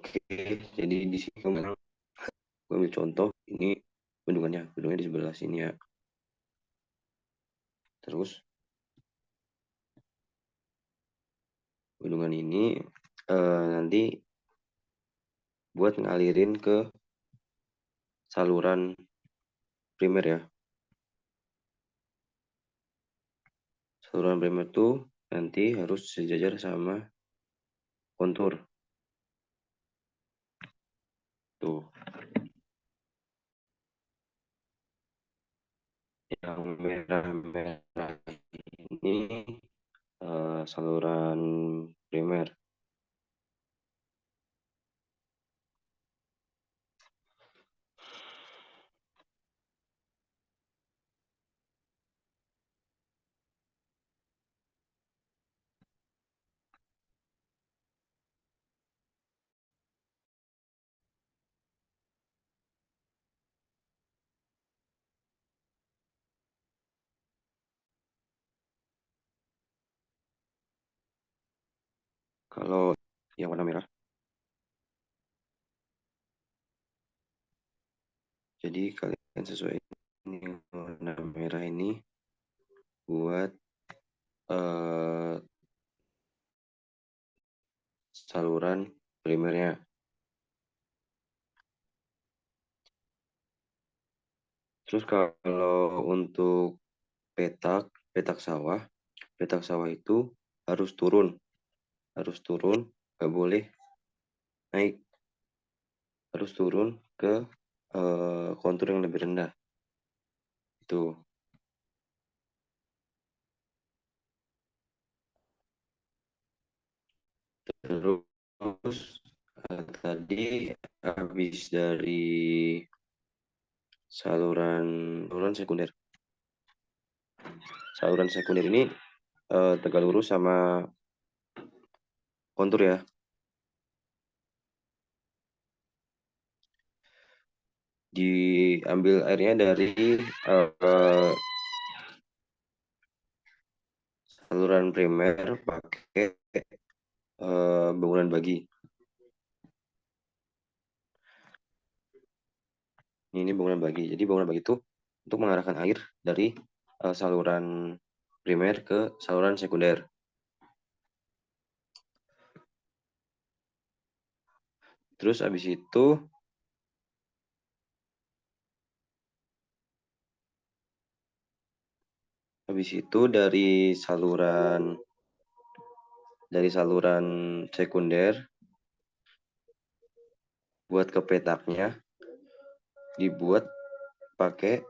Oke, jadi di sini gue ambil contoh, ini bendungannya di sebelah sini ya. Terus bendungan ini nanti buat ngalirin ke saluran primer ya. Saluran primer tuh nanti harus sejajar sama kontur. Tuh, yang merah-merah ini saluran primer. Kalau yang warna merah, jadi kalian sesuai ini warna merah ini buat saluran primernya. Terus kalau untuk petak sawah itu harus turun, nggak boleh naik, harus turun ke kontur yang lebih rendah. Itu. Terus tadi habis dari saluran sekunder. Saluran sekunder ini tegak lurus sama kontur ya. Diambil airnya dari saluran primer pakai bangunan bagi. Ini bangunan bagi. Jadi bangunan bagi itu untuk mengarahkan air dari saluran primer ke saluran sekunder. Terus habis itu dari saluran sekunder buat ke petaknya dibuat pakai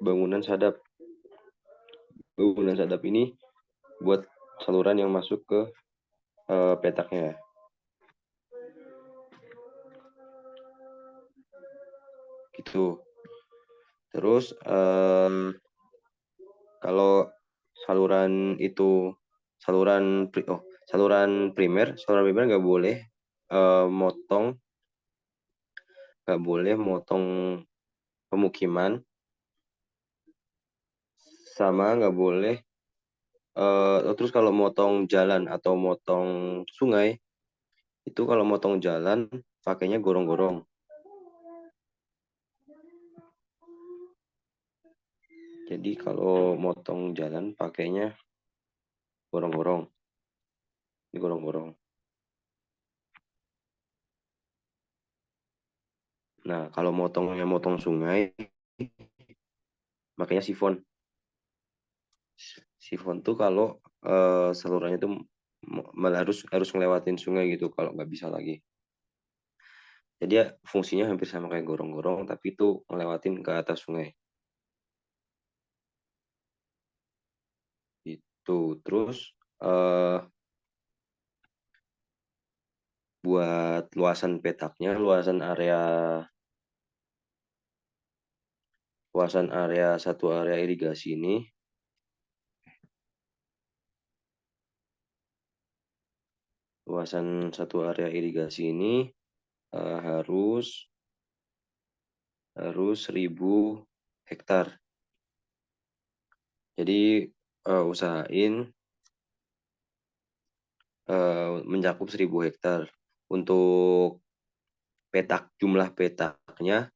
bangunan sadap. Bangunan sadap ini buat saluran yang masuk ke petaknya. Gitu. Terus kalau saluran primer nggak boleh motong pemukiman, sama nggak boleh terus kalau motong jalan atau motong sungai itu, kalau motong jalan pakainya gorong-gorong. Jadi kalau motong jalan pakainya gorong-gorong. Ini gorong-gorong. Nah, kalau motong sungai makanya sifon. Sifon tuh kalau salurannya tuh malah harus ngelewatin sungai gitu kalau nggak bisa lagi. Jadi ya fungsinya hampir sama kayak gorong-gorong, tapi itu ngelewatin ke atas sungai. Itu terus buat luasan petaknya, luasan area satu area irigasi ini harus 1.000 hektar. Jadi usahain mencakup 1.000 hektar. Untuk jumlah petaknya,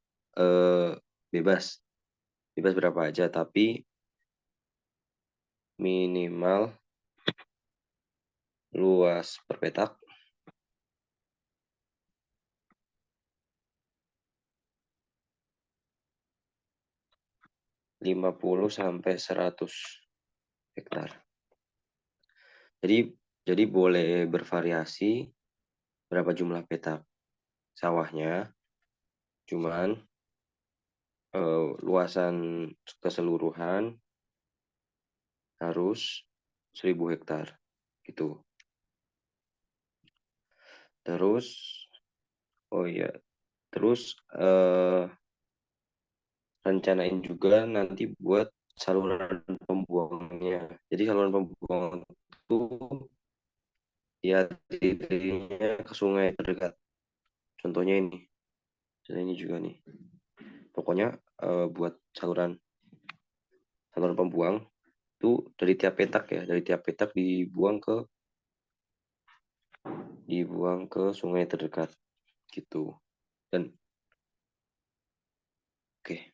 bebas bebas berapa aja, tapi minimal luas per petak 50 sampai 100 hektar. Jadi boleh bervariasi berapa jumlah petak sawahnya, cuman luasan keseluruhan harus 1.000 hektar gitu. Terus, oh iya, terus rencanain juga nanti buat saluran pembuangnya. Jadi saluran pembuangan itu ya dirinya ke sungai terdekat. Contohnya ini juga nih. Pokoknya buat saluran pembuang itu dari tiap petak ya, dari tiap petak dibuang ke sungai terdekat gitu. Dan oke.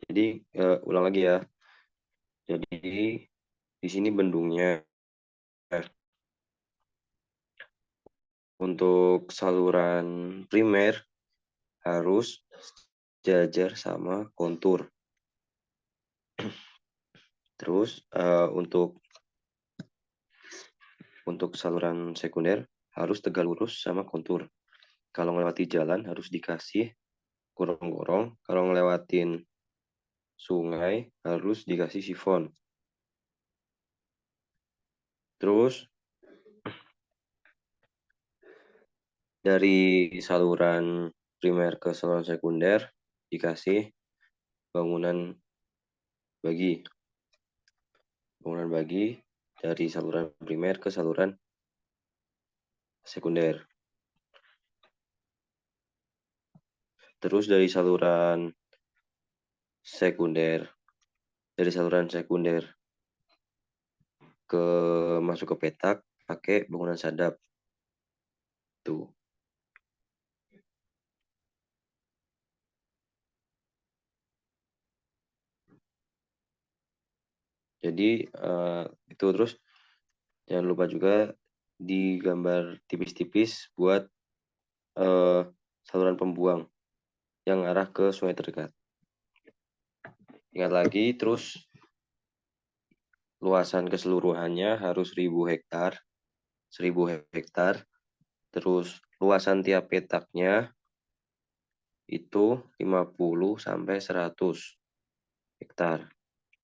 Jadi ulang lagi ya. Jadi di sini bendungnya untuk saluran primer harus jajar sama kontur. Terus untuk saluran sekunder harus tegak lurus sama kontur. Kalau melewati jalan harus dikasih gorong-gorong. Kalau ngelewatin sungai harus dikasih sifon. Terus dari saluran primer ke saluran sekunder dikasih bangunan bagi dari saluran primer ke saluran sekunder. Terus dari saluran sekunder ke masuk ke petak pakai bangunan sadap tuh. Jadi itu, terus jangan lupa juga digambar tipis-tipis buat saluran pembuang yang arah ke sungai terdekat. Ingat lagi, terus luasan keseluruhannya harus 1.000 hektar. Terus luasan tiap petaknya itu 50 sampai 100 hektar.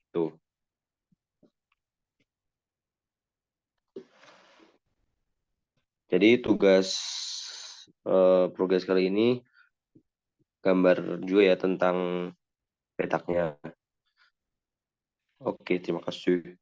Tuh. Jadi tugas progres kali ini gambar juga ya tentang petaknya. Oke, terima kasih.